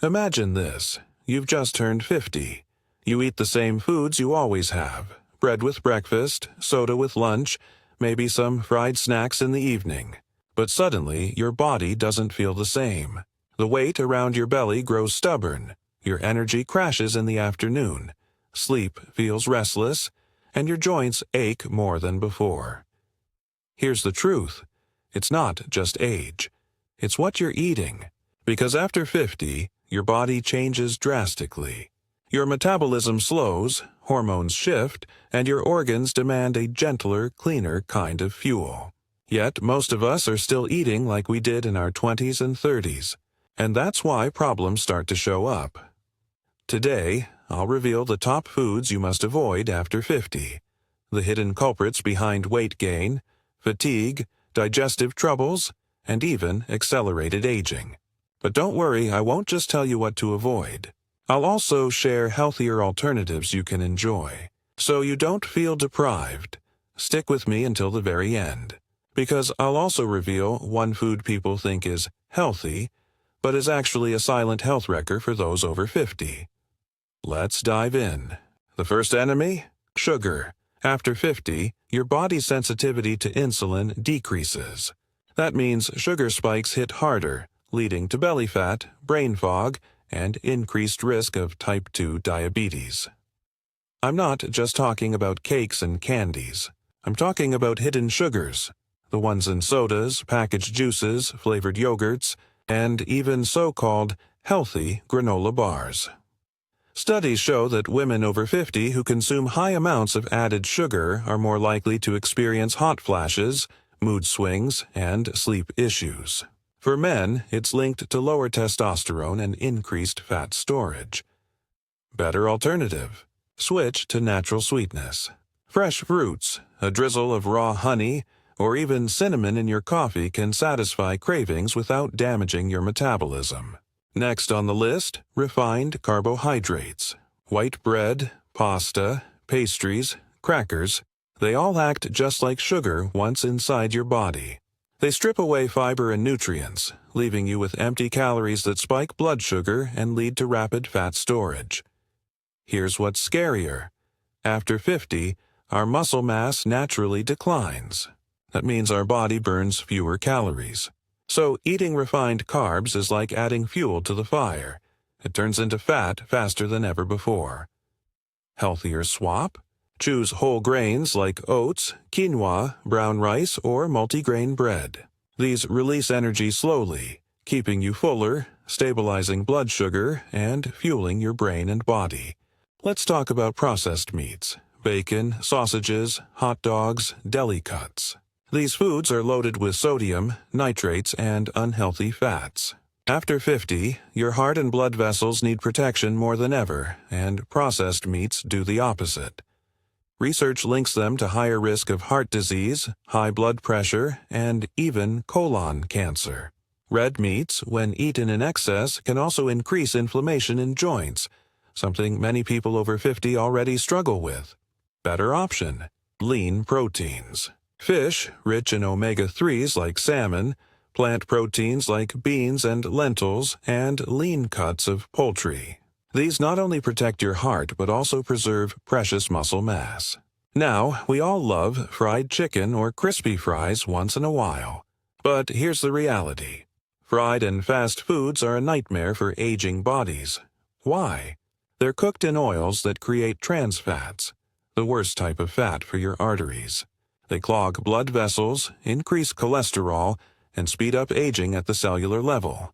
Imagine this. You've just turned 50. You eat the same foods you always have. Bread with breakfast, soda with lunch, maybe some fried snacks in the evening. But suddenly, your body doesn't feel the same. The weight around your belly grows stubborn. Your energy crashes in the afternoon. Sleep feels restless, and your joints ache more than before. Here's the truth. It's not just age. It's what you're eating. Because after 50, your body changes drastically. Your metabolism slows, hormones shift, and your organs demand a gentler, cleaner kind of fuel. Yet most of us are still eating like we did in our 20s and 30s, and that's why problems start to show up. Today, I'll reveal the top foods you must avoid after 50, the hidden culprits behind weight gain, fatigue, digestive troubles, and even accelerated aging. But don't worry, I won't just tell you what to avoid. I'll also share healthier alternatives you can enjoy, so you don't feel deprived. Stick with me until the very end, because I'll also reveal one food people think is healthy, but is actually a silent health wrecker for those over 50. Let's dive in. The first enemy? Sugar. After 50, your body's sensitivity to insulin decreases. That means sugar spikes hit harder, leading to belly fat, brain fog, and increased risk of type 2 diabetes. I'm not just talking about cakes and candies. I'm talking about hidden sugars, the ones in sodas, packaged juices, flavored yogurts, and even so-called healthy granola bars. Studies show that women over 50 who consume high amounts of added sugar are more likely to experience hot flashes, mood swings, and sleep issues. For men, it's linked to lower testosterone and increased fat storage. Better alternative. Switch to natural sweetness. Fresh fruits, a drizzle of raw honey, or even cinnamon in your coffee can satisfy cravings without damaging your metabolism. Next on the list, refined carbohydrates. White bread, pasta, pastries, crackers, they all act just like sugar once inside your body. They strip away fiber and nutrients, leaving you with empty calories that spike blood sugar and lead to rapid fat storage. Here's what's scarier. After 50, our muscle mass naturally declines. That means our body burns fewer calories. So eating refined carbs is like adding fuel to the fire. It turns into fat faster than ever before. Healthier swap? Choose whole grains like oats, quinoa, brown rice, or multigrain bread. These release energy slowly, keeping you fuller, stabilizing blood sugar, and fueling your brain and body. Let's talk about processed meats, bacon, sausages, hot dogs, deli cuts. These foods are loaded with sodium, nitrates, and unhealthy fats. After 50, your heart and blood vessels need protection more than ever, and processed meats do the opposite. Research links them to higher risk of heart disease, high blood pressure, and even colon cancer. Red meats, when eaten in excess, can also increase inflammation in joints, something many people over 50 already struggle with. Better option: lean proteins. Fish, rich in omega-3s like salmon, plant proteins like beans and lentils, and lean cuts of poultry. These not only protect your heart but also preserve precious muscle mass. Now, we all love fried chicken or crispy fries once in a while. But here's the reality. Fried and fast foods are a nightmare for aging bodies. Why? They're cooked in oils that create trans fats, the worst type of fat for your arteries. They clog blood vessels, increase cholesterol, and speed up aging at the cellular level.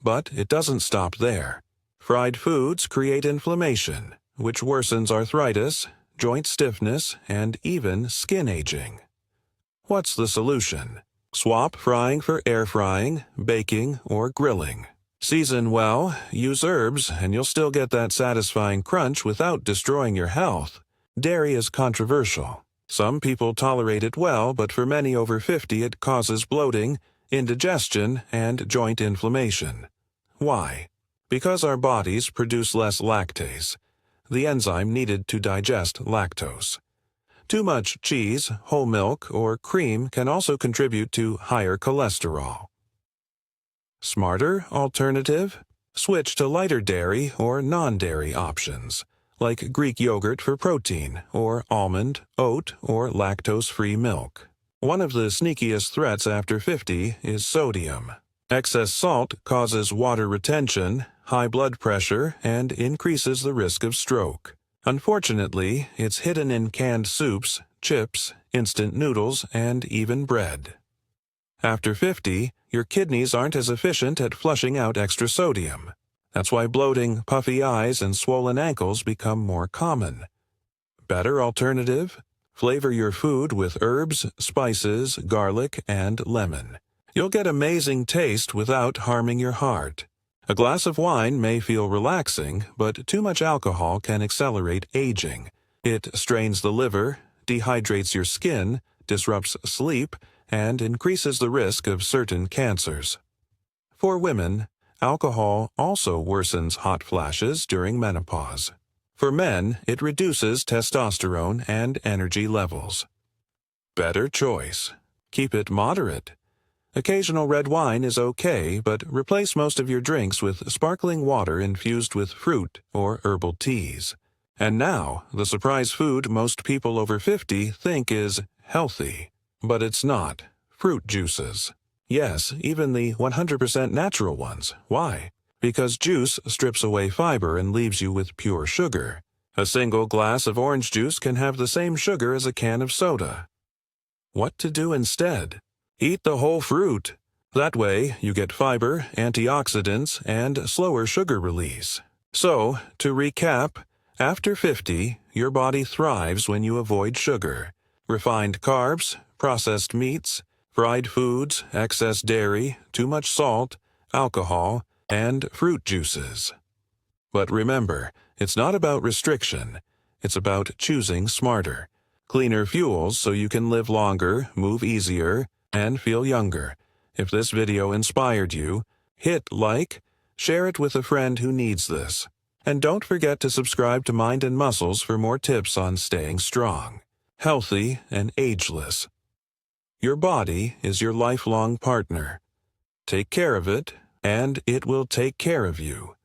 But it doesn't stop there. Fried foods create inflammation, which worsens arthritis, joint stiffness, and even skin aging. What's the solution? Swap frying for air frying, baking, or grilling. Season well, use herbs, and you'll still get that satisfying crunch without destroying your health. Dairy is controversial. Some people tolerate it well, but for many over 50 it causes bloating, indigestion, and joint inflammation. Why? Because our bodies produce less lactase, the enzyme needed to digest lactose. Too much cheese, whole milk, or cream can also contribute to higher cholesterol. Smarter alternative? Switch to lighter dairy or non-dairy options, like Greek yogurt for protein, or almond, oat, or lactose-free milk. One of the sneakiest threats after 50 is sodium. Excess salt causes water retention, high blood pressure, and increases the risk of stroke. Unfortunately, it's hidden in canned soups, chips, instant noodles, and even bread. After 50, your kidneys aren't as efficient at flushing out extra sodium. That's why bloating, puffy eyes, and swollen ankles become more common. Better alternative? Flavor your food with herbs, spices, garlic, and lemon. You'll get amazing taste without harming your heart. A glass of wine may feel relaxing, but too much alcohol can accelerate aging. It strains the liver, dehydrates your skin, disrupts sleep, and increases the risk of certain cancers. For women, alcohol also worsens hot flashes during menopause. For men, it reduces testosterone and energy levels. Better choice. Keep it moderate. Occasional red wine is okay, but replace most of your drinks with sparkling water infused with fruit or herbal teas. And now, the surprise food most people over 50 think is healthy. But it's not. Fruit juices. Yes, even the 100% natural ones. Why? Because juice strips away fiber and leaves you with pure sugar. A single glass of orange juice can have the same sugar as a can of soda. What to do instead? Eat the whole fruit. That way, you get fiber, antioxidants, and slower sugar release. So, to recap, after 50, your body thrives when you avoid sugar. Refined carbs, processed meats, fried foods, excess dairy, too much salt, alcohol, and fruit juices. But remember, it's not about restriction. It's about choosing smarter. Cleaner fuels so you can live longer, move easier, and feel younger. If this video inspired you, hit like, share it with a friend who needs this. And don't forget to subscribe to Mind and Muscles for more tips on staying strong, healthy, and ageless. Your body is your lifelong partner. Take care of it, and it will take care of you.